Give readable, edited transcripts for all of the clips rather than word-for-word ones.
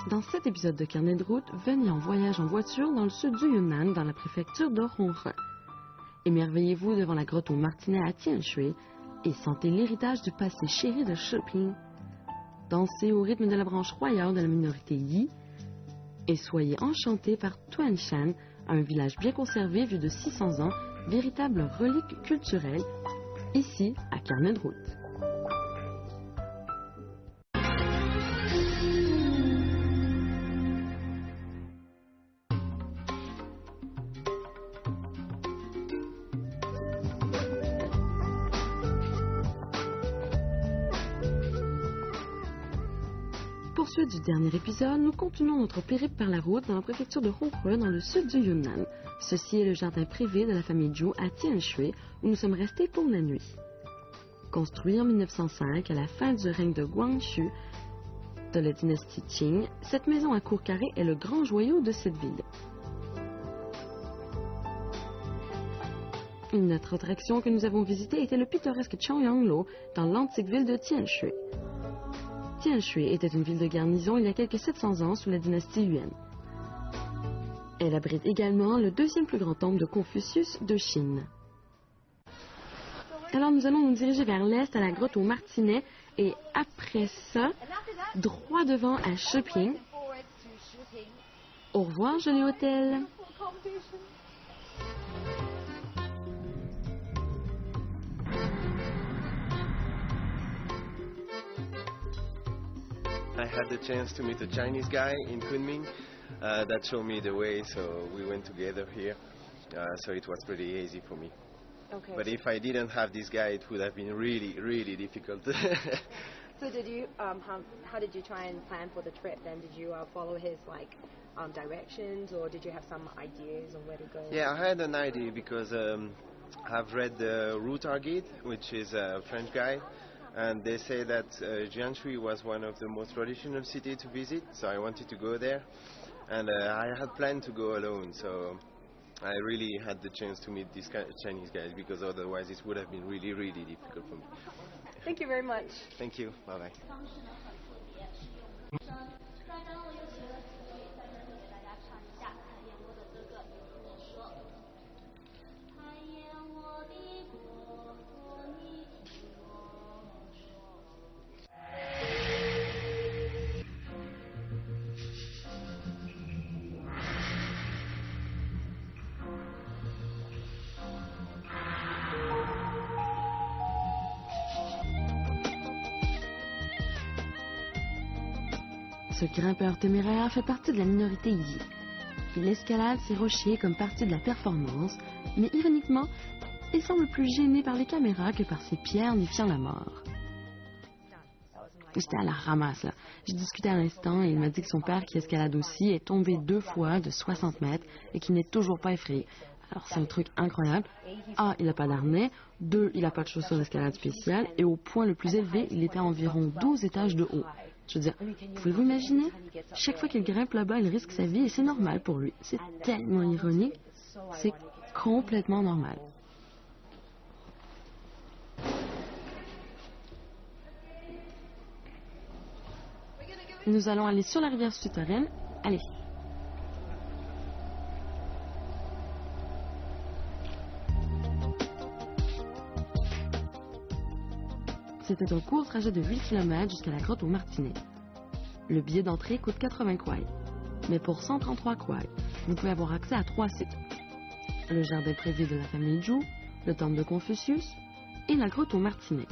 Dans cet épisode de Carnet de route, venez en voyage en voiture dans le sud du Yunnan, dans la préfecture de Honghe. Émerveillez-vous devant la grotte aux Martinets à Tianshui et sentez l'héritage du passé chéri de Shiping. Dansez au rythme de la branche royale de la minorité Yi et soyez enchantés par Tuanshan, un village bien conservé vieux de 600 ans, véritable relique culturelle, ici à Carnet de route. Pour ceux du dernier épisode, nous continuons notre périple par la route dans la préfecture de Honghe, dans le sud du Yunnan. Ceci est le jardin privé de la famille Zhou à Tianshui, où nous sommes restés pour la nuit. Construit en 1905, à la fin du règne de Guangxu de la dynastie Qing, cette maison à cour carrée est le grand joyau de cette ville. Une autre attraction que nous avons visitée était le pittoresque Chaoyanglo, dans l'antique ville de Tianshui. Tianshui était une ville de garnison il y a quelques 700 ans sous la dynastie Yuan. Elle abrite également le deuxième plus grand temple de Confucius de Chine. Alors nous allons nous diriger vers l'est à la grotte aux Martinets et après ça, droit devant à Shiping. Au revoir, joli hôtel. I had the chance to meet a Chinese guy in Kunming that showed me the way, so we went together here. So it was pretty easy for me. Okay. But if I didn't have this guy, it would have been really, really difficult. So did you, how did you try and plan for the trip then? Did you follow his directions, or did you have some ideas on where to go? Yeah, I had an idea because I've read the Route Our Guide, which is a French guy, and they say that Jianshui was one of the most traditional cities to visit, so I wanted to go there. And I had planned to go alone, so I really had the chance to meet these Chinese guys, because otherwise it would have been really, really difficult for me. Thank you very much. Thank you. Bye-bye. Ce grimpeur téméraire fait partie de la minorité Yi. Il escalade ces rochers comme partie de la performance, mais ironiquement, il semble plus gêné par les caméras que par ses pierres nifiant la mort. C'était à la ramasse, là. J'ai discuté à l'instant et il m'a dit que son père, qui escalade aussi, est tombé 2 fois de 60 mètres et qu'il n'est toujours pas effrayé. Alors c'est un truc incroyable. A, il n'a pas d'harnais. 2, il n'a pas de chaussures d'escalade spéciales. Et au point le plus élevé, il était à environ 12 étages de haut. Je veux dire, pouvez-vous imaginer? Chaque fois qu'il grimpe là-bas, il risque sa vie et c'est normal pour lui. C'est tellement ironique. C'est complètement normal. Nous allons aller sur la rivière souterraine. Allez. C'était un court trajet de 8 km jusqu'à la grotte aux Martinets. Le billet d'entrée coûte 80 kwai. Mais pour 133 kwai, vous pouvez avoir accès à 3 sites. Le jardin privé de la famille Zhou, le temple de Confucius et la grotte aux Martinets.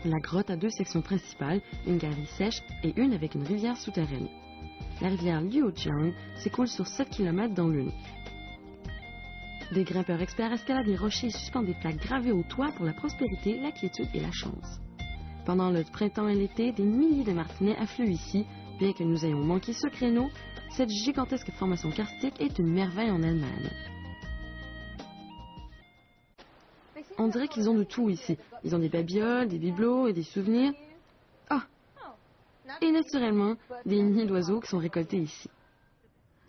La grotte a 2 sections principales, une galerie sèche et une avec une rivière souterraine. La rivière Liujiang s'écoule sur 7 km dans l'une. Des grimpeurs experts escaladent les rochers et suspendent des plaques gravées au toit pour la prospérité, la quiétude et la chance. Pendant le printemps et l'été, des milliers de martinets affluent ici. Bien que nous ayons manqué ce créneau, cette gigantesque formation karstique est une merveille en elle-même. On dirait qu'ils ont de tout ici. Ils ont des babioles, des bibelots et des souvenirs. Ah! Et naturellement, des nids d'oiseaux qui sont récoltés ici.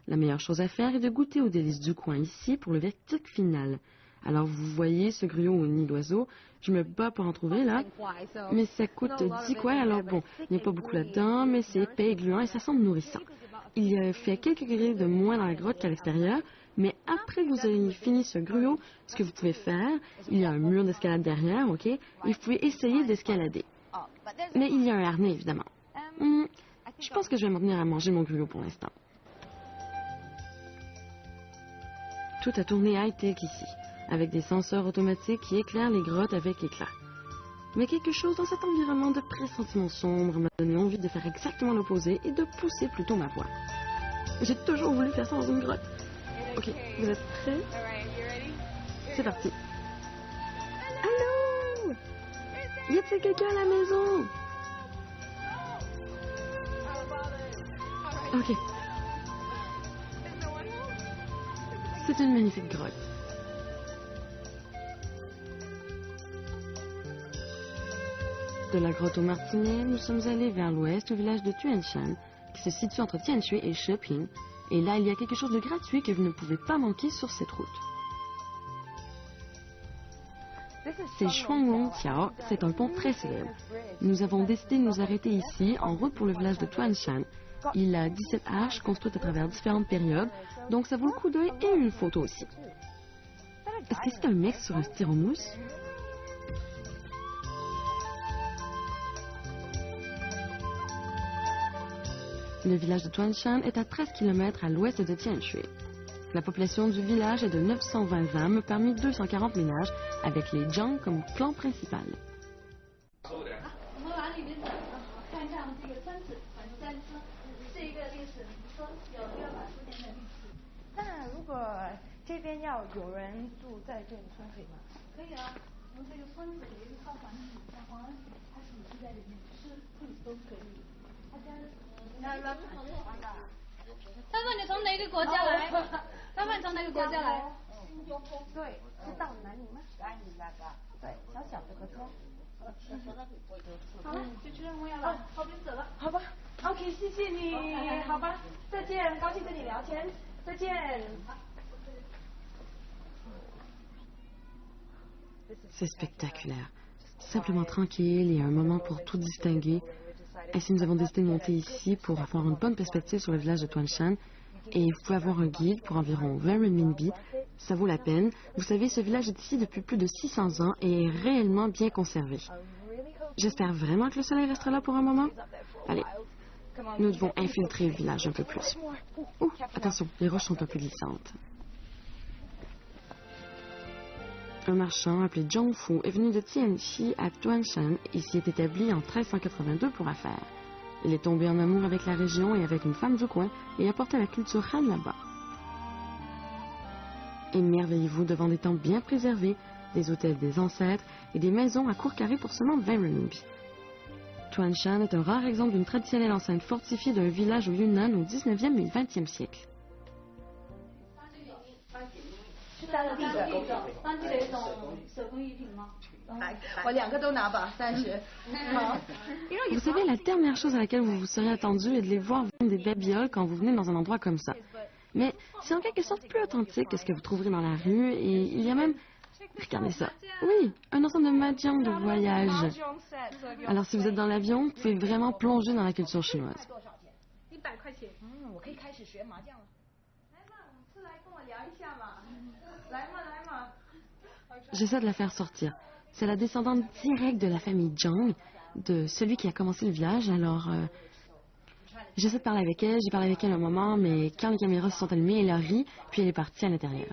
La meilleure chose à faire est de goûter aux délices du coin ici pour le verdict final. Alors, vous voyez ce gruau au nid d'oiseau. Je me bats pour en trouver, là. Mais ça coûte 10 quoi, alors bon, il n'y a pas beaucoup là-dedans, mais c'est épais et gluant et ça semble nourrissant. Il y a fait quelques grilles de moins dans la grotte qu'à l'extérieur, mais après que vous ayez fini ce gruau, ce que vous pouvez faire, il y a un mur d'escalade derrière, OK? Et vous pouvez essayer d'escalader. Mais il y a un harnais, évidemment. Je pense que je vais m'en tenir à manger mon gruau pour l'instant. Tout a tourné high-tech ici, avec des senseurs automatiques qui éclairent les grottes avec éclat. Mais quelque chose dans cet environnement de pressentiment sombre m'a donné envie de faire exactement l'opposé et de pousser plutôt ma voix. J'ai toujours voulu faire ça dans une grotte. OK, vous êtes prêts? C'est parti. Allô? Y a-t-il quelqu'un à la maison? OK. C'est une magnifique grotte. De la grotte au Martinet, nous sommes allés vers l'ouest au village de Tuanshan, qui se situe entre Tianshui et Sheping. Et là, il y a quelque chose de gratuit que vous ne pouvez pas manquer sur cette route. C'est Shuanglongqiao, c'est un pont très célèbre. Nous avons décidé de nous arrêter ici, en route pour le village de Tuanshan. Il a 17 arches construites à travers différentes périodes, donc ça vaut le coup d'œil et une photo aussi. Est-ce que c'est un mec sur un styromousse? Le village de Tuanshan est à 13 km à l'ouest de Tianshui. La population du village est de 920 âmes parmi 240 ménages, avec les Zhang comme clan principal. C'est spectaculaire. Simplement tranquille et un moment pour tout distinguer. Ainsi, nous avons décidé de monter ici pour avoir une bonne perspective sur le village de Tuanshan. Et vous pouvez avoir un guide pour environ 20 renminbi. Ça vaut la peine. Vous savez, ce village est ici depuis plus de 600 ans et est réellement bien conservé. J'espère vraiment que le soleil restera là pour un moment. Allez, nous devons infiltrer le village un peu plus. Oh, attention, les roches sont un peu glissantes. Un marchand appelé Zhong Fu est venu de Tianxi à Tuanshan et s'y est établi en 1382 pour affaires. Il est tombé en amour avec la région et avec une femme du coin et a porté la culture Han là-bas. Émerveillez-vous devant des temples bien préservés, des hôtels des ancêtres et des maisons à court carré pour seulement 20 renminbi. Tuanshan est un rare exemple d'une traditionnelle enceinte fortifiée d'un village au Yunnan au 19e et 20e siècle. Vous savez, la dernière chose à laquelle vous vous seriez attendu est de les voir vendre des babioles quand vous venez dans un endroit comme ça. Mais c'est en quelque sorte plus authentique que ce que vous trouverez dans la rue et il y a même... Regardez ça. Oui, un ensemble de mahjong de voyage. Alors si vous êtes dans l'avion, vous pouvez vraiment plonger dans la culture chinoise. J'essaie de la faire sortir. C'est la descendante directe de la famille Zhang, de celui qui a commencé le village, alors... J'essaie de parler avec elle, j'ai parlé avec elle un moment, mais quand les caméras se sont allumées, elle a ri, puis elle est partie à l'intérieur.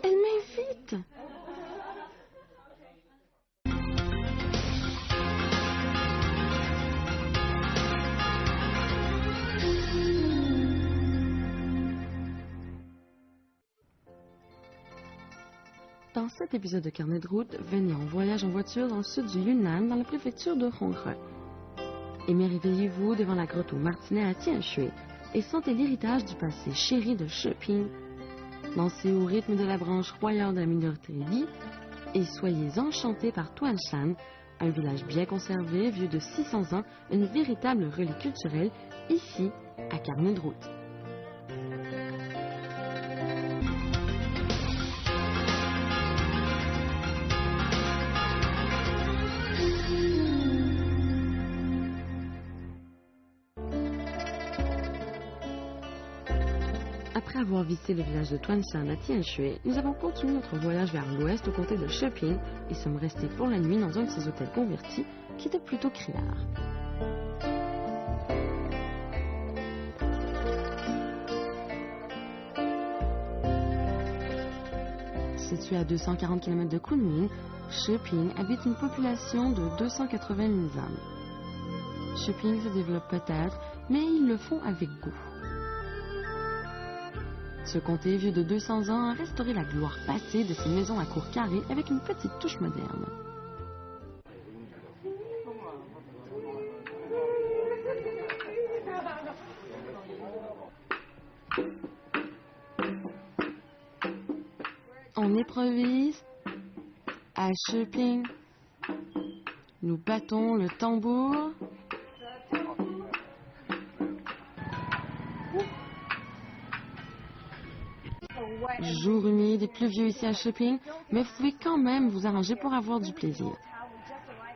Elle m'invite. Dans cet épisode de Carnet de route, venez en voyage en voiture dans le sud du Yunnan, dans la préfecture de Honghe. Et réveillez-vous devant la grotte au martinet à Tianshui et sentez l'héritage du passé chéri de Sheping. Dansez au rythme de la branche royale de la minorité Yi et soyez enchantés par Tuanshan, un village bien conservé, vieux de 600 ans, une véritable relique culturelle, ici, à Carnet de route. Après avoir visité le village de Tuanshan à Tianshui, nous avons continué notre voyage vers l'ouest au comté de Sheping et sommes restés pour la nuit dans un de ces hôtels convertis qui était plutôt criard. Situé à 240 km de Kunming, Sheping habite une population de 280 000 âmes. Sheping se développe peut-être, mais ils le font avec goût. Ce comté vieux de 200 ans a restauré la gloire passée de ses maisons à cour carrée avec une petite touche moderne. On improvise à Sheping. Nous battons le tambour. Jour humide et pluvieux ici à Sheping, mais vous pouvez quand même vous arranger pour avoir du plaisir.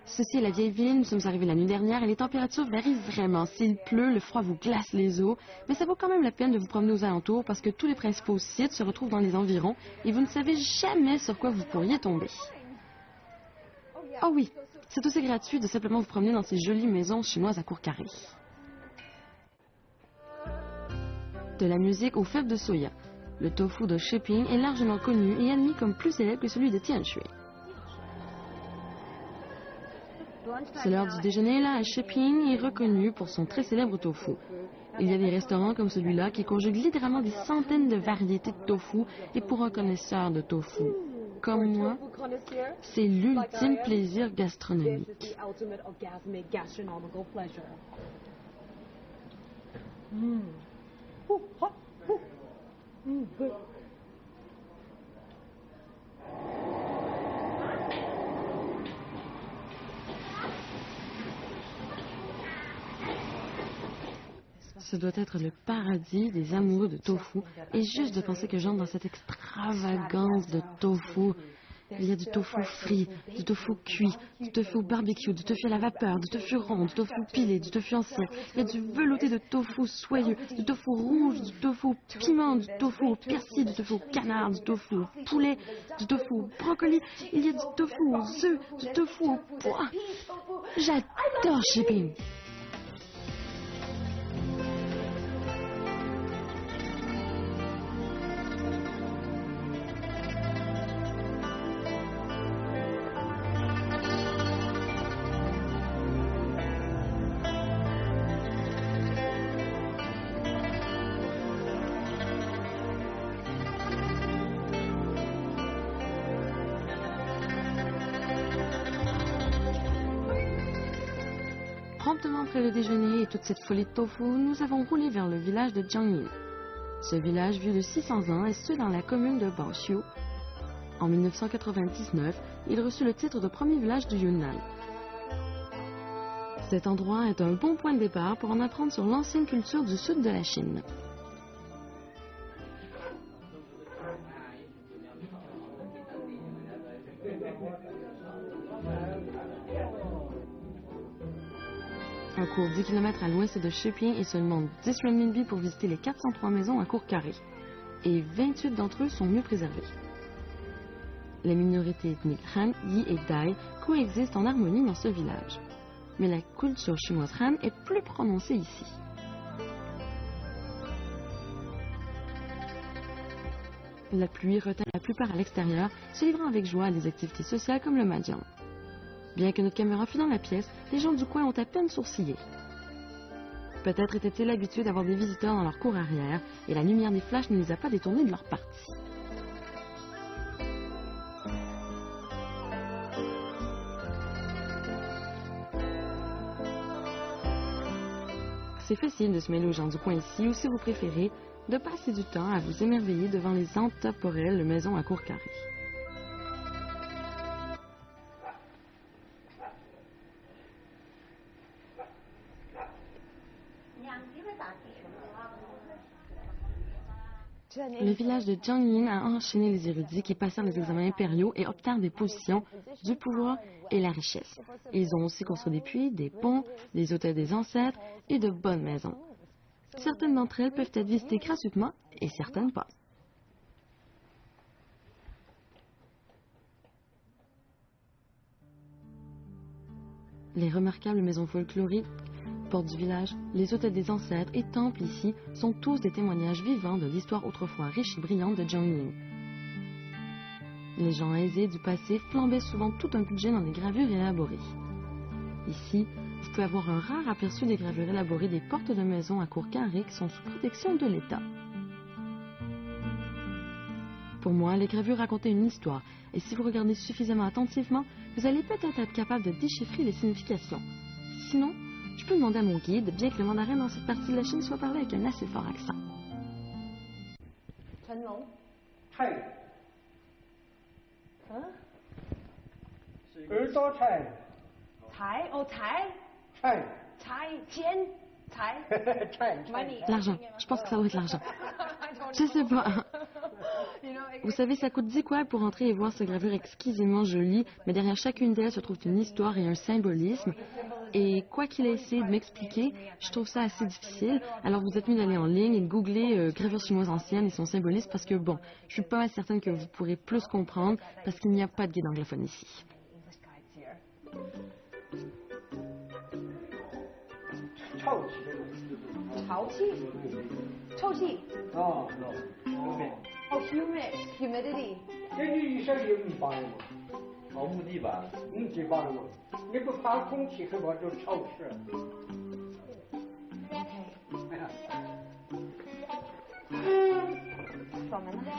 Ceci est la vieille ville, nous sommes arrivés la nuit dernière et les températures varient vraiment. S'il pleut, le froid vous glace les os, mais ça vaut quand même la peine de vous promener aux alentours parce que tous les principaux sites se retrouvent dans les environs et vous ne savez jamais sur quoi vous pourriez tomber. Oh oui, c'est aussi gratuit de simplement vous promener dans ces jolies maisons chinoises à cour carrée. De la musique aux fèves de soya. Le tofu de Sheping est largement connu et admis comme plus célèbre que celui de Tianshui. C'est l'heure du déjeuner là à Sheping est reconnu pour son très célèbre tofu. Il y a des restaurants comme celui-là qui conjuguent littéralement des centaines de variétés de tofu et pour un connaisseur de tofu comme moi, c'est l'ultime plaisir gastronomique. Ce doit être le paradis des amoureux de tofu. Et juste de penser que j'entre dans cette extravagance de tofu. Il y a du tofu frit, du tofu cuit, du tofu barbecue, du tofu à la vapeur, du tofu rond, du tofu pilé, du tofu en cire. Il y a du velouté de tofu soyeux, du tofu rouge, du tofu piment, du tofu au persil, du tofu au canard, du tofu au poulet, du tofu au brocoli. Il y a du tofu aux œufs, du tofu au pois. J'adore Sheping. Promptement après le déjeuner et toute cette folie de tofu, nous avons roulé vers le village de Jiangyin. Ce village vieux de 600 ans est situé dans la commune de Baoxiu. En 1999, il reçut le titre de premier village du Yunnan. Cet endroit est un bon point de départ pour en apprendre sur l'ancienne culture du sud de la Chine. Un cours 10 km à l'ouest de Sheping et seulement 10 renminbi pour visiter les 403 maisons à cour carrée. Et 28 d'entre eux sont mieux préservés. Les minorités ethniques Han, Yi et Dai coexistent en harmonie dans ce village. Mais la culture chinoise Han est plus prononcée ici. La pluie retint la plupart à l'extérieur, se livrant avec joie à des activités sociales comme le mahjong. Bien que notre caméra fût dans la pièce, les gens du coin ont à peine sourcillé. Peut-être étaient-ils habitués d'avoir des visiteurs dans leur cour arrière, et la lumière des flashs ne les a pas détournés de leur partie. c'est facile de se mêler aux gens du coin ici ou, si vous préférez, de passer du temps à vous émerveiller devant les intemporelles maisons à cour carrée. Le village de Jiangyin a enchaîné les érudits qui passèrent les examens impériaux et obtinrent des positions, du pouvoir et la richesse. Ils ont aussi construit des puits, des ponts, des hôtels des ancêtres et de bonnes maisons. Certaines d'entre elles peuvent être visitées gratuitement et certaines pas. Les remarquables maisons folkloriques, portes du village, les hôtels des ancêtres et temples ici sont tous des témoignages vivants de l'histoire autrefois riche et brillante de Jiangyin. Les gens aisés du passé flambaient souvent tout un budget dans des gravures élaborées. Ici, vous pouvez avoir un rare aperçu des gravures élaborées des portes de maisons à cour carrée qui sont sous protection de l'État. Pour moi, les gravures racontaient une histoire, et si vous regardez suffisamment attentivement, vous allez peut-être être capable de déchiffrer les significations. Sinon, je peux demander à mon guide, bien que le mandarin dans cette partie de la Chine soit parlé avec un assez fort accent. Chenlong. Chai. Hein? Chai. Chai? Oh, chai? Chai. Chai. Chien? Chai? Chai. Money. L'argent. Je pense que ça doit être l'argent. Je sais pas. Vous savez, ça coûte 10 kuai pour entrer et voir ces gravures exquisément jolies, mais derrière chacune d'elles se trouve une histoire et un symbolisme. Et quoi qu'il ait essayé de m'expliquer, je trouve ça assez difficile. Alors vous êtes mieux d'aller en ligne et de googler gravures chinoises anciennes et son symbolisme parce que, bon, je suis pas mal certaine que vous pourrez plus comprendre parce qu'il n'y a pas de guide anglophone ici. Oh, Oh, humidity. 这你一下有你扒了吗？跑墓地板，地扒了吗？你不怕空气很多就潮湿。锁门呢？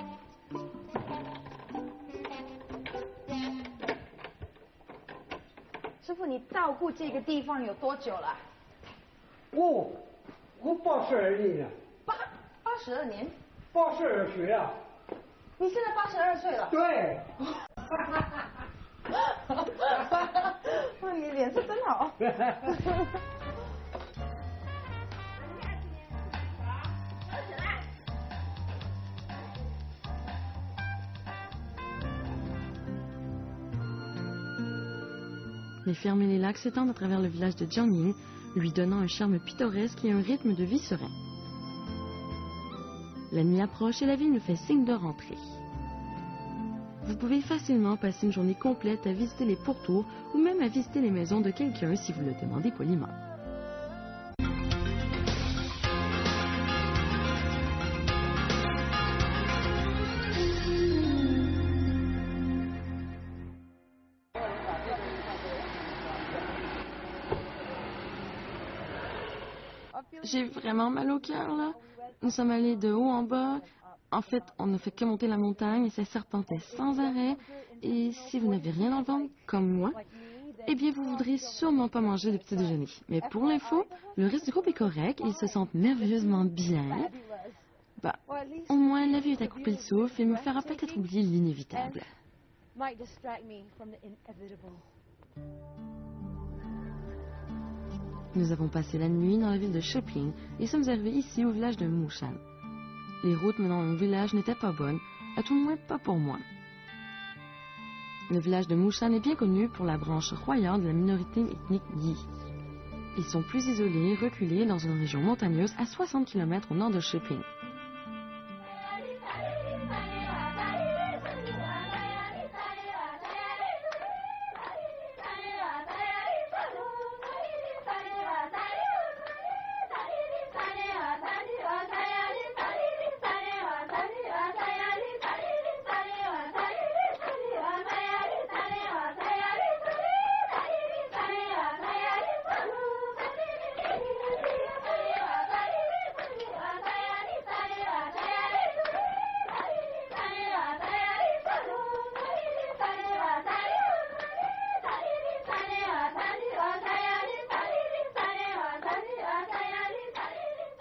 师傅，你照顾这个地方有多久了？我82年了82年。 ，82岁啊。你现在82岁了。对。哇，你脸色真好。Les fermes et les lacs s'étendent à travers le village de Jiangyin, lui donnant un charme pittoresque et un rythme de vie serein. La nuit approche et la ville nous fait signe de rentrer. Vous pouvez facilement passer une journée complète à visiter les pourtours ou même à visiter les maisons de quelqu'un si vous le demandez poliment. J'ai vraiment mal au cœur, là. Nous sommes allés de haut en bas. En fait, on ne fait que monter la montagne et ça serpentait sans arrêt. Et si vous n'avez rien dans le ventre, comme moi, eh bien, vous voudrez sûrement pas manger de petit déjeuner. Mais pour l'info, le reste du groupe est correct. Ils se sentent merveilleusement bien. Bah, au moins, la vie est à couper le souffle et me fera peut-être oublier l'inévitable. Nous avons passé la nuit dans la ville de Sheping et sommes arrivés ici au village de Mushan. Les routes menant au village n'étaient pas bonnes, à tout le moins pas pour moi. Le village de Mushan est bien connu pour la branche royale de la minorité ethnique Yi. Ils sont plus isolés, reculés dans une région montagneuse à 60 km au nord de Sheping.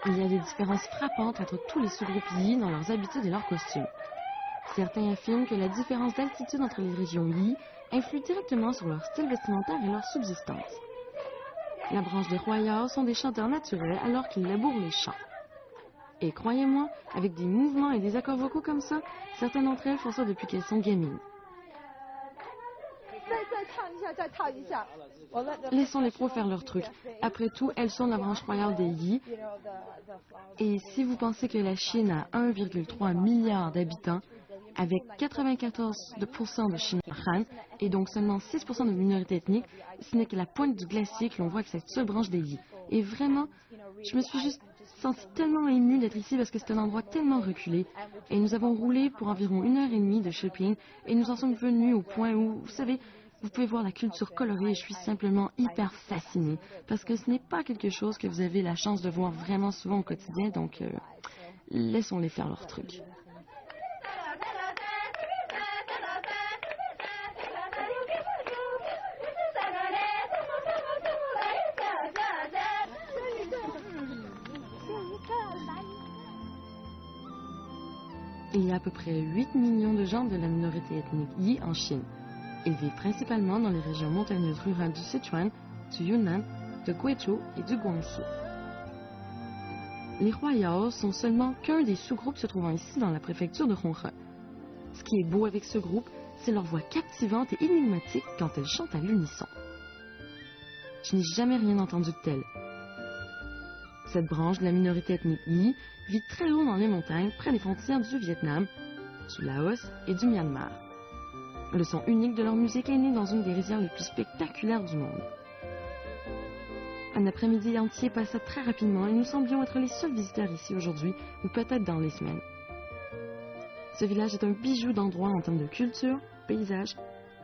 Il y a des différences frappantes entre tous les sous-groupes Yi dans leurs habitudes et leurs costumes. Certains affirment que la différence d'altitude entre les régions Yi influe directement sur leur style vestimentaire et leur subsistance. La branche des Royards sont des chanteurs naturels alors qu'ils labourent les champs. Et croyez-moi, avec des mouvements et des accords vocaux comme ça, certaines d'entre elles font ça depuis qu'elles sont gamines. Laissons les pros faire leur truc. Après tout, elles sont la branche royale des Yi. Et si vous pensez que la Chine a 1,3 milliard d'habitants, avec 94% de Chinois Han et donc seulement 6% de minorités ethniques, ce n'est que la pointe du glacier que l'on voit avec cette seule branche des Yi. Et vraiment, je me suis juste sentie tellement émue d'être ici parce que c'est un endroit tellement reculé. Et nous avons roulé pour environ 1h30 de shopping et nous en sommes venus au point où, vous savez, vous pouvez voir la culture colorée et je suis simplement hyper fascinée parce que ce n'est pas quelque chose que vous avez la chance de voir vraiment souvent au quotidien, donc laissons-les faire leur truc. Il y a à peu près 8 millions de gens de la minorité ethnique Yi en Chine. Ils vivent principalement dans les régions montagneuses rurales du Sichuan, du Yunnan, de Guizhou et du Guangxi. Les Royards sont seulement qu'un des sous-groupes se trouvant ici dans la préfecture de Honghe. Ce qui est beau avec ce groupe, c'est leur voix captivante et énigmatique quand elles chantent à l'unisson. Je n'ai jamais rien entendu de tel. Cette branche de la minorité ethnique Yi vit très haut dans les montagnes, près des frontières du Vietnam, du Laos et du Myanmar. Le son unique de leur musique est né dans une des rizières les plus spectaculaires du monde. Un après-midi entier passa très rapidement et nous semblions être les seuls visiteurs ici aujourd'hui, ou peut-être dans les semaines. Ce village est un bijou d'endroit en termes de culture, paysage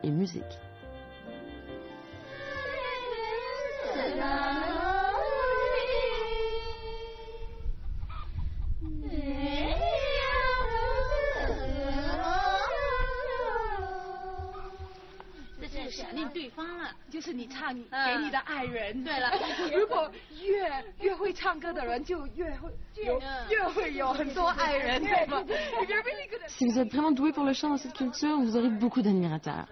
et musique. Si vous êtes vraiment doué pour le chant dans cette culture, vous aurez beaucoup d'admirateurs.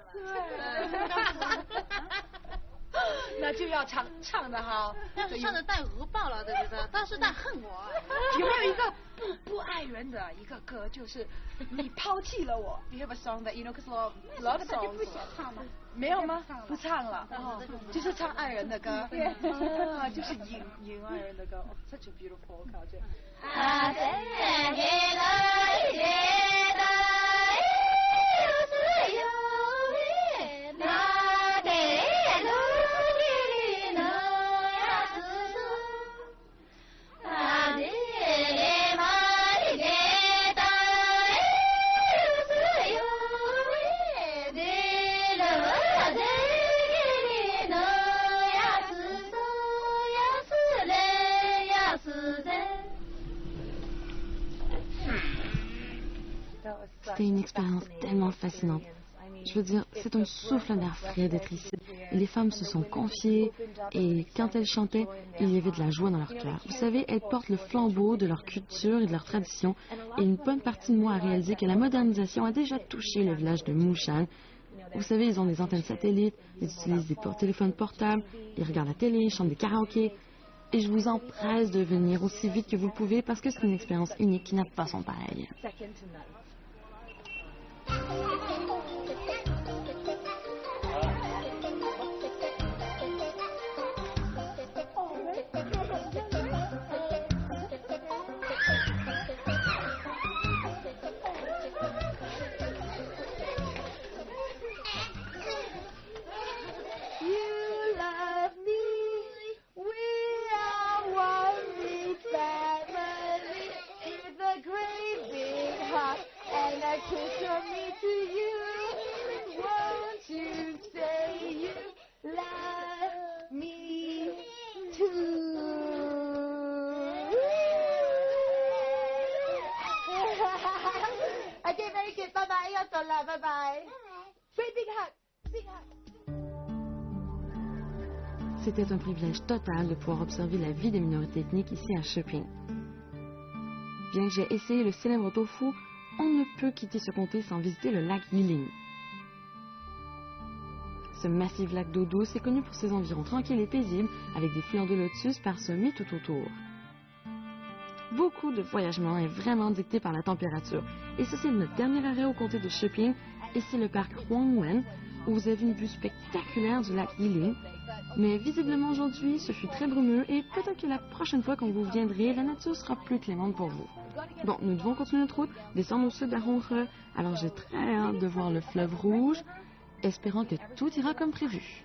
那就要唱得好，要是唱得带鹅爆了，对不对？倒是带恨我。有没有一个不爱人的一个歌，就是你抛弃了我 ？You have a song that you know, cause love songs。不想唱吗？没有吗？不唱了，就是唱爱人的歌。啊，就是引爱人的歌。Such a beautiful culture。啊，对。 C'était une expérience tellement fascinante. Je veux dire, c'est un souffle d'air frais d'être ici. Et les femmes se sont confiées et quand elles chantaient, il y avait de la joie dans leur cœur. Vous savez, elles portent le flambeau de leur culture et de leur tradition. Et une bonne partie de moi a réalisé que la modernisation a déjà touché le village de Mushan. Vous savez, ils ont des antennes satellites, ils utilisent des téléphones portables, ils regardent la télé, ils chantent des karaokés. Et je vous empresse de venir aussi vite que vous le pouvez parce que c'est une expérience unique qui n'a pas son pareil. C'était un privilège total de pouvoir observer la vie des minorités ethniques ici à Sheping. Bien que j'ai essayé le célèbre tofu, on ne peut quitter ce comté sans visiter le lac Yiling. Ce massif lac d'eau douce est connu pour ses environs tranquilles et paisibles, avec des fleurs de lotus parsemées tout autour. Beaucoup de voyagement est vraiment dicté par la température, et ceci est notre dernier arrêt au comté de Cheping, et c'est le parc Huang Wen, où vous avez une vue spectaculaire du lac Yiling. Mais visiblement aujourd'hui, ce fut très brumeux, et peut-être que la prochaine fois quand vous viendrez, la nature sera plus clémente pour vous. Bon, nous devons continuer notre route, descendre au sud d'Arongre, alors j'ai très hâte de voir le fleuve Rouge, espérant que tout ira comme prévu.